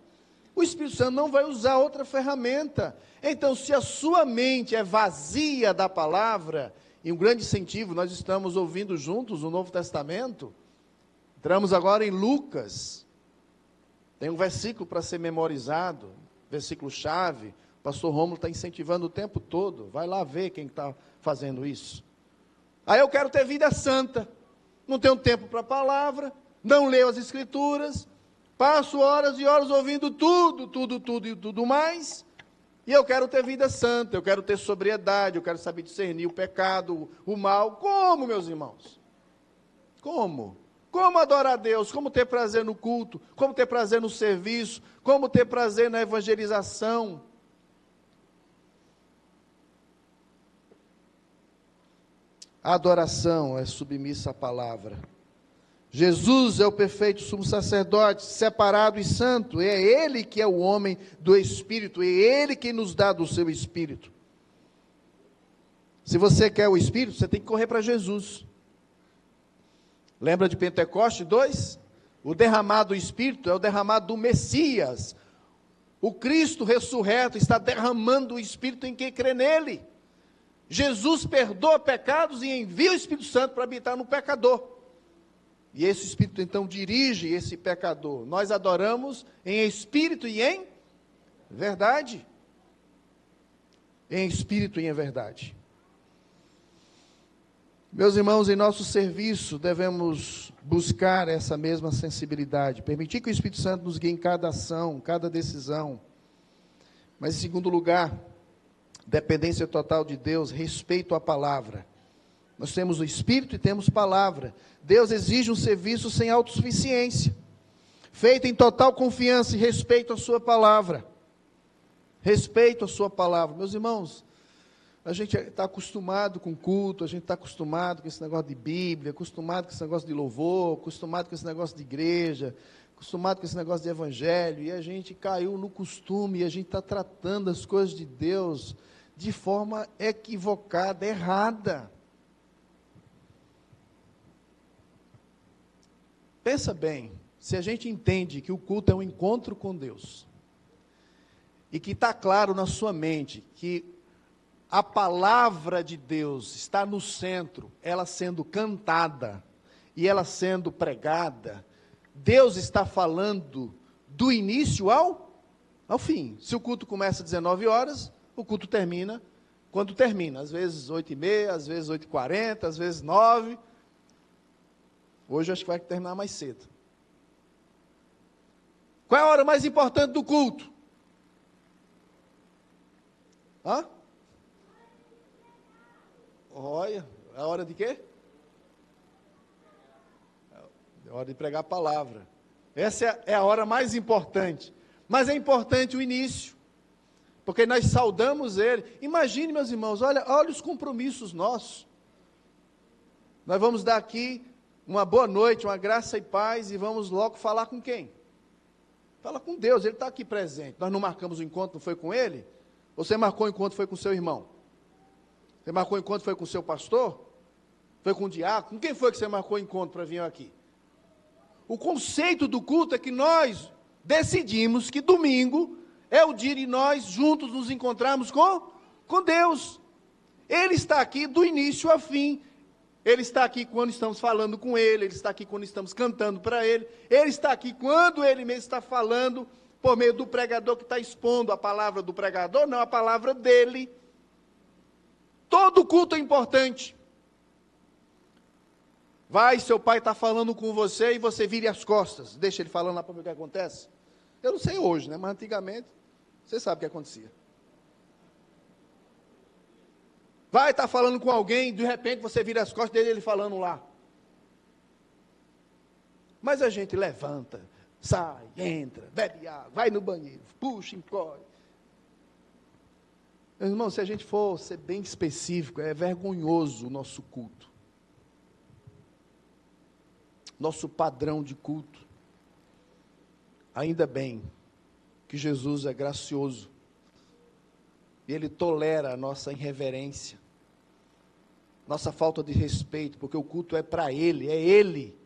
O Espírito Santo não vai usar outra ferramenta. Então, se a sua mente é vazia da palavra, e um grande incentivo, nós estamos ouvindo juntos o Novo Testamento, entramos agora em Lucas, tem um versículo para ser memorizado, versículo-chave, o pastor Rômulo está incentivando o tempo todo, vai lá ver quem está fazendo isso. Aí eu quero ter vida santa, não tenho tempo para a palavra, não leio as Escrituras, passo horas e horas ouvindo tudo mais, e eu quero ter vida santa, eu quero ter sobriedade, eu quero saber discernir o pecado, o mal. Como, meus irmãos? Como? Como adorar a Deus? Como ter prazer no culto? Como ter prazer no serviço? Como ter prazer na evangelização? A adoração é submissa à palavra. Jesus é o perfeito sumo sacerdote, separado e santo, é Ele que é o homem do Espírito, é Ele que nos dá do seu Espírito. Se você quer o Espírito, você tem que correr para Jesus. Lembra de Pentecoste 2? O derramado do Espírito é o derramado do Messias. O Cristo ressurreto está derramando o Espírito em quem crê nele. Jesus perdoa pecados e envia o Espírito Santo para habitar no pecador. E esse Espírito então dirige esse pecador. Nós adoramos em espírito e em verdade. Em espírito e em verdade. Meus irmãos, em nosso serviço devemos buscar essa mesma sensibilidade. Permitir que o Espírito Santo nos guie em cada ação, cada decisão. Mas em segundo lugar, dependência total de Deus, respeito à palavra. Nós temos o Espírito e temos palavra. Deus exige um serviço sem autossuficiência, feito em total confiança e respeito à sua palavra. Respeito à sua palavra. Meus irmãos, a gente está acostumado com culto, a gente está acostumado com esse negócio de Bíblia, acostumado com esse negócio de louvor, acostumado com esse negócio de igreja, acostumado com esse negócio de evangelho, e a gente caiu no costume, e a gente está tratando as coisas de Deus de forma equivocada, errada. Pensa bem, se a gente entende que o culto é um encontro com Deus, e que está claro na sua mente que a palavra de Deus está no centro, ela sendo cantada, e ela sendo pregada, Deus está falando do início ao fim. Se o culto começa às 19 horas, o culto termina quando termina, às vezes 8h30, às vezes 8h40, às vezes 9h. Hoje acho que vai terminar mais cedo. Qual é a hora mais importante do culto? Hã? Olha, é a hora de quê? É a hora de pregar a palavra. Essa é a hora mais importante. Mas é importante o início, porque nós saudamos Ele. Imagine, meus irmãos, olha os compromissos nossos. Nós vamos dar aqui uma boa noite, uma graça e paz, e vamos logo falar com quem? Fala com Deus, Ele está aqui presente. Nós não marcamos o encontro, não foi com Ele? Você marcou o encontro, foi com o seu irmão? Você marcou o encontro, foi com o seu pastor? Foi com o diácono? Com quem foi que você marcou o encontro para vir aqui? O conceito do culto é que nós decidimos que domingo é o dia de nós juntos nos encontrarmos com Deus. Ele está aqui do início ao fim. Ele está aqui quando estamos falando com Ele, Ele está aqui quando estamos cantando para Ele, Ele está aqui quando Ele mesmo está falando, por meio do pregador que está expondo a palavra do pregador, não a palavra dele. Todo culto é importante. Vai, seu pai está falando com você e você vire as costas, deixa ele falando lá para ver o que acontece. Eu não sei hoje, né? Mas antigamente, você sabe o que acontecia. Vai estar falando com alguém, de repente você vira as costas dele, ele falando lá. Mas a gente levanta, sai, entra, bebe água, vai no banheiro, puxa, encolhe. Meus irmãos, se a gente for ser bem específico, é vergonhoso o nosso culto. Nosso padrão de culto. Ainda bem que Jesus é gracioso. E Ele tolera a nossa irreverência, nossa falta de respeito, porque o culto é para Ele, é Ele.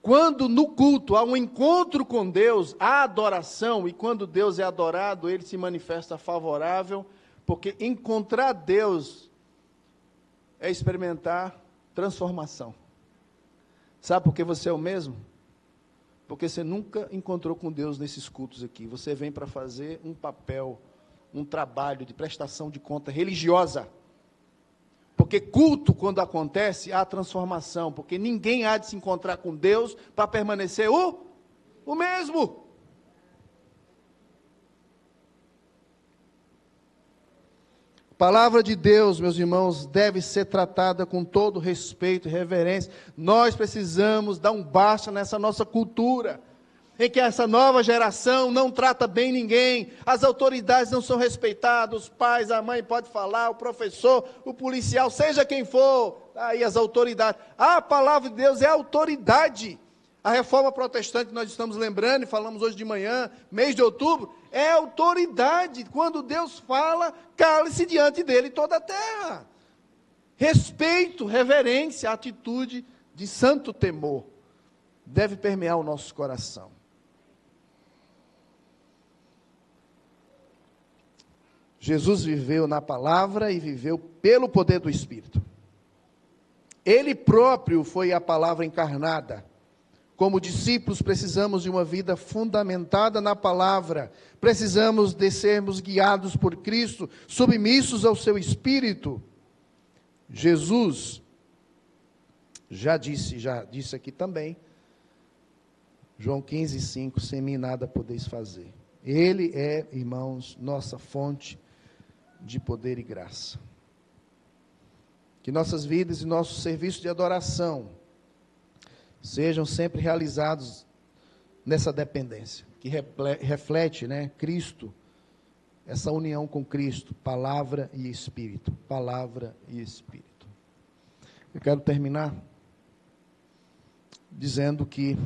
Quando no culto há um encontro com Deus, há adoração, e quando Deus é adorado, ele se manifesta favorável, porque encontrar Deus é experimentar transformação. Sabe por que você é o mesmo? Porque você nunca encontrou com Deus nesses cultos aqui. Você vem para fazer um papel, um trabalho de prestação de conta religiosa. Porque culto, quando acontece, há transformação. Porque ninguém há de se encontrar com Deus para permanecer o mesmo. A palavra de Deus, meus irmãos, deve ser tratada com todo respeito e reverência. Nós precisamos dar um basta nessa nossa cultura, em que essa nova geração não trata bem ninguém, as autoridades não são respeitadas, os pais, a mãe pode falar, o professor, o policial, seja quem for, aí as autoridades. A palavra de Deus é autoridade. A reforma protestante que nós estamos lembrando, e falamos hoje de manhã, mês de outubro, é autoridade. Quando Deus fala, cale-se diante dele toda a terra. Respeito, reverência, atitude de santo temor deve permear o nosso coração. Jesus viveu na palavra e viveu pelo poder do Espírito. Ele próprio foi a palavra encarnada. Como discípulos, precisamos de uma vida fundamentada na palavra. Precisamos de sermos guiados por Cristo, submissos ao seu Espírito. Jesus já disse aqui também, João 15:5, sem mim nada podeis fazer. Ele é, irmãos, nossa fonte de poder e graça. Que nossas vidas e nossos serviços de adoração sejam sempre realizados nessa dependência, que reflete, Cristo, essa união com Cristo, palavra e Espírito, palavra e Espírito. Eu quero terminar dizendo que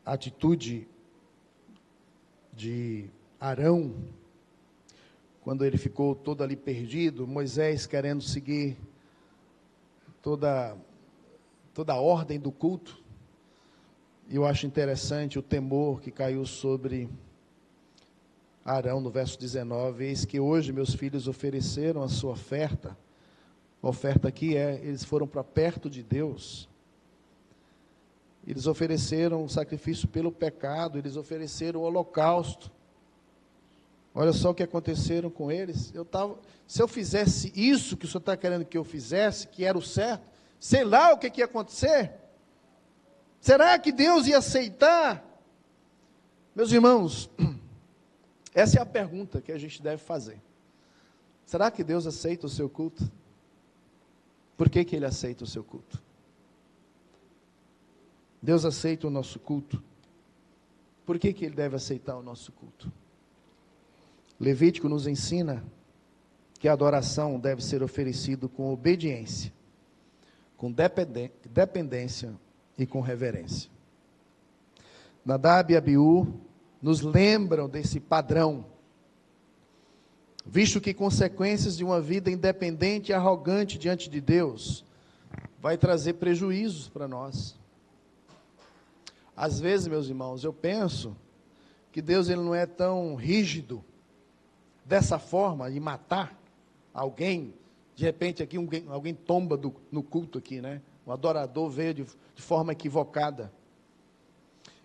a atitude de Arão, quando ele ficou todo ali perdido, Moisés querendo seguir toda a ordem do culto, e eu acho interessante o temor que caiu sobre Arão no verso 19, eis que hoje meus filhos ofereceram a sua oferta. A oferta aqui eles foram para perto de Deus, eles ofereceram o sacrifício pelo pecado, eles ofereceram o holocausto. Olha só o que aconteceram com eles. Se eu fizesse isso que o Senhor está querendo que eu fizesse, que era o certo, sei lá o que ia acontecer. Será que Deus ia aceitar? Meus irmãos, essa é a pergunta que a gente deve fazer. Será que Deus aceita o seu culto? Por que Ele aceita o seu culto? Deus aceita o nosso culto. Por que Ele deve aceitar o nosso culto? Levítico nos ensina que a adoração deve ser oferecida com obediência, com dependência e com reverência. Nadab e Abiú nos lembram desse padrão, visto que consequências de uma vida independente e arrogante diante de Deus vai trazer prejuízos para nós. Às vezes, meus irmãos, eu penso que Deus ele não é tão rígido dessa forma de matar alguém. De repente aqui alguém tomba no culto aqui, O adorador veio de forma equivocada.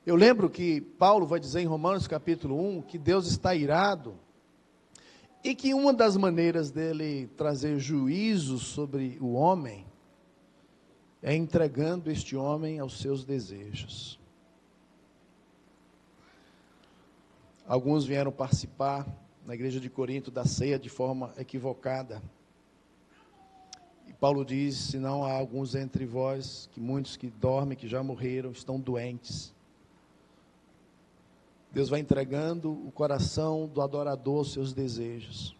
Eu lembro que Paulo vai dizer em Romanos capítulo 1, que Deus está irado, e que uma das maneiras dele trazer juízo sobre o homem, é entregando este homem aos seus desejos. Alguns vieram participar, na igreja de Corinto, da ceia de forma equivocada. Paulo diz, se não há alguns entre vós, que muitos que dormem, que já morreram, estão doentes. Deus vai entregando o coração do adorador aos seus desejos.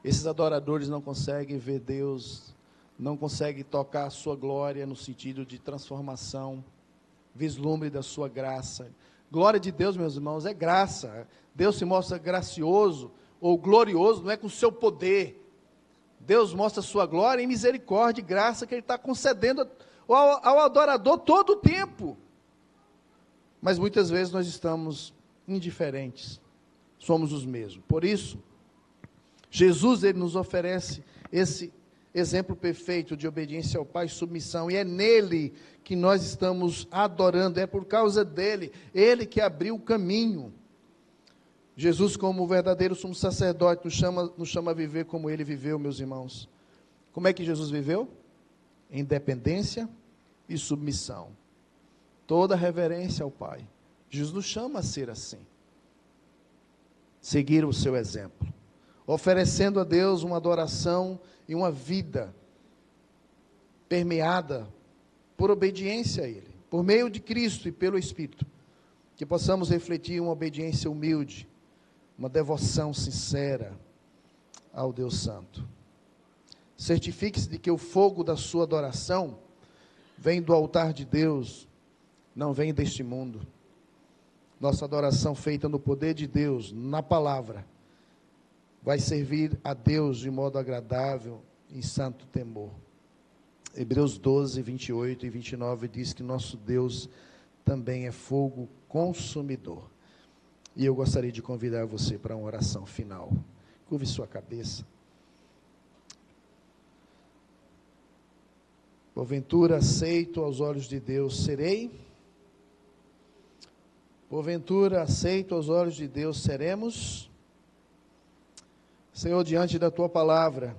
Esses adoradores não conseguem ver Deus, não conseguem tocar a sua glória no sentido de transformação, vislumbre da sua graça. Glória de Deus, meus irmãos, é graça. Deus se mostra gracioso ou glorioso, não é com o seu poder. Deus mostra a sua glória em misericórdia e graça que Ele está concedendo ou ao adorador todo o tempo. Mas muitas vezes nós estamos indiferentes, somos os mesmos. Por isso, Jesus, ele nos oferece esse exemplo perfeito de obediência ao Pai e submissão, e é nele que nós estamos adorando, é por causa dele, ele que abriu o caminho. Jesus, como o verdadeiro sumo sacerdote, nos chama a viver como ele viveu, meus irmãos. Como é que Jesus viveu? Em dependência e submissão. Toda reverência ao Pai. Jesus nos chama a ser assim. Seguir o seu exemplo. Oferecendo a Deus uma adoração e uma vida permeada por obediência a Ele. Por meio de Cristo e pelo Espírito. Que possamos refletir uma obediência humilde, uma devoção sincera ao Deus Santo. Certifique-se de que o fogo da sua adoração vem do altar de Deus, não vem deste mundo. Nossa adoração feita no poder de Deus, na palavra, vai servir a Deus de modo agradável, em santo temor. Hebreus 12, 28 e 29 diz que nosso Deus também é fogo consumidor. E eu gostaria de convidar você para uma oração final. Curve sua cabeça. Porventura aceito aos olhos de Deus serei? Porventura aceito aos olhos de Deus seremos? Senhor, diante da Tua palavra,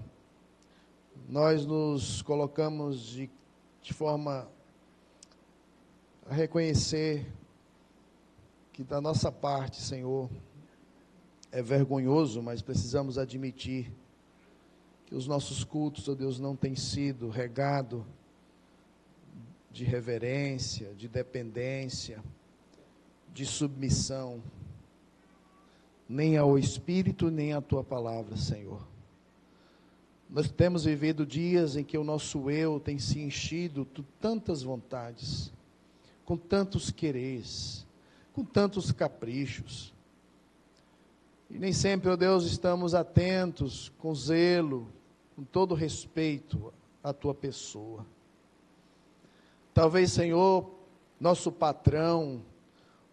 nós nos colocamos de forma a reconhecer que da nossa parte, Senhor, é vergonhoso, mas precisamos admitir que os nossos cultos, ó Deus, não têm sido regados de reverência, de dependência, de submissão, nem ao Espírito, nem à Tua palavra, Senhor. Nós temos vivido dias em que o nosso eu tem se enchido de tantas vontades, com tantos quereres, com tantos caprichos. E nem sempre, ó Deus, estamos atentos, com zelo, com todo respeito à Tua pessoa. Talvez, Senhor, nosso patrão,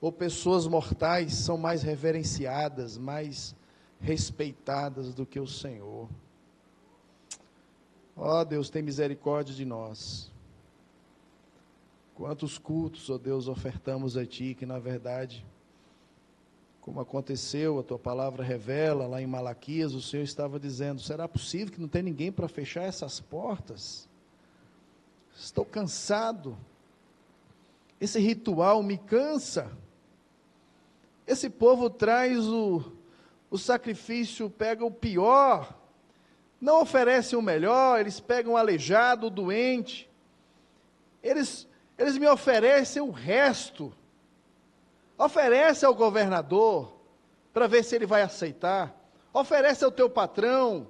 ou pessoas mortais são mais reverenciadas, mais respeitadas do que o Senhor. Ó Deus, tem misericórdia de nós. Quantos cultos, ó Deus, ofertamos a Ti, que na verdade, como aconteceu, a Tua palavra revela, lá em Malaquias, o Senhor estava dizendo, será possível que não tem ninguém para fechar essas portas? Estou cansado, esse ritual me cansa, esse povo traz o sacrifício, pega o pior, não oferecem o melhor, eles pegam o aleijado, o doente, eles me oferecem o resto, oferece ao governador, para ver se ele vai aceitar, oferece ao teu patrão,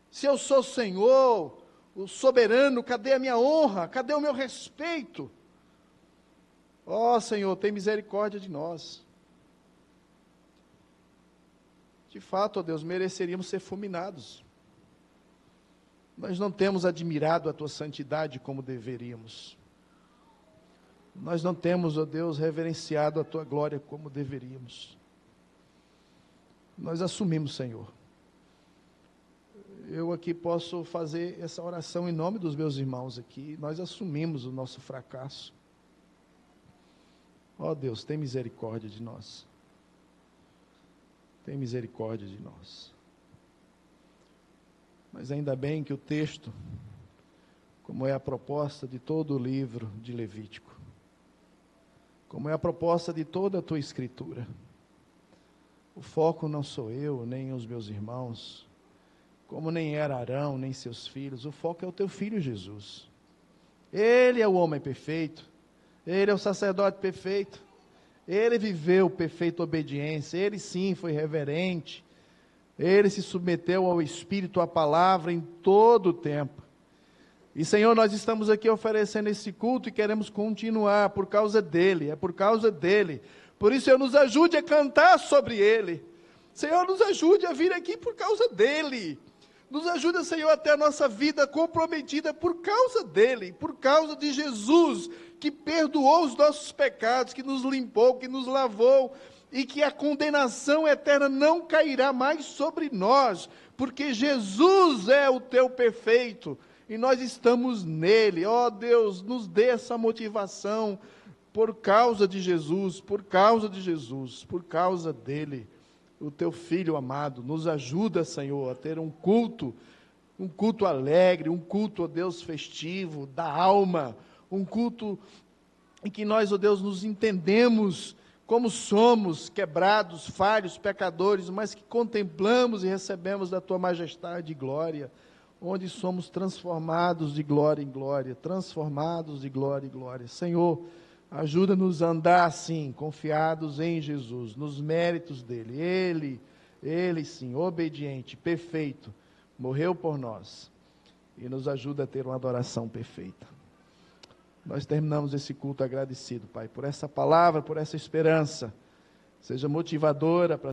se eu sou Senhor, o soberano, cadê a minha honra, cadê o meu respeito? Ó Senhor, tem misericórdia de nós. De fato, ó Deus, mereceríamos ser fulminados. Nós não temos admirado a Tua santidade como deveríamos. Nós não temos, ó Deus, reverenciado a Tua glória como deveríamos. Nós assumimos, Senhor. Eu aqui posso fazer essa oração em nome dos meus irmãos aqui. Nós assumimos o nosso fracasso. Ó Deus, tem misericórdia de nós. Tem misericórdia de nós. Mas ainda bem que o texto, como é a proposta de todo o livro de Levítico, como é a proposta de toda a Tua Escritura, o foco não sou eu, nem os meus irmãos, como nem era Arão, nem seus filhos, o foco é o Teu Filho Jesus. Ele é o homem perfeito, Ele é o sacerdote perfeito, Ele viveu perfeita obediência, Ele sim foi reverente, Ele se submeteu ao Espírito, à palavra em todo o tempo. E Senhor, nós estamos aqui oferecendo esse culto e queremos continuar por causa dEle, é por causa dEle. Por isso, Senhor, nos ajude a cantar sobre Ele. Senhor, nos ajude a vir aqui por causa dEle. Nos ajuda, Senhor, até a nossa vida comprometida por causa dele, por causa de Jesus, que perdoou os nossos pecados, que nos limpou, que nos lavou, e que a condenação eterna não cairá mais sobre nós, porque Jesus é o teu perfeito, e nós estamos nele. Ó Deus, nos dê essa motivação, por causa de Jesus, por causa de Jesus, por causa dele, o teu Filho amado. Nos ajuda, Senhor, a ter um culto alegre, um culto, ó Deus, festivo, da alma, um culto em que nós, ó Deus, nos entendemos como somos, quebrados, falhos, pecadores, mas que contemplamos e recebemos da tua majestade e glória, onde somos transformados de glória em glória, transformados de glória em glória. Senhor, ajuda-nos a andar assim, confiados em Jesus, nos méritos dele. Ele sim, obediente, perfeito, morreu por nós e nos ajuda a ter uma adoração perfeita. Nós terminamos esse culto agradecido, Pai, por essa palavra, por essa esperança. Seja motivadora para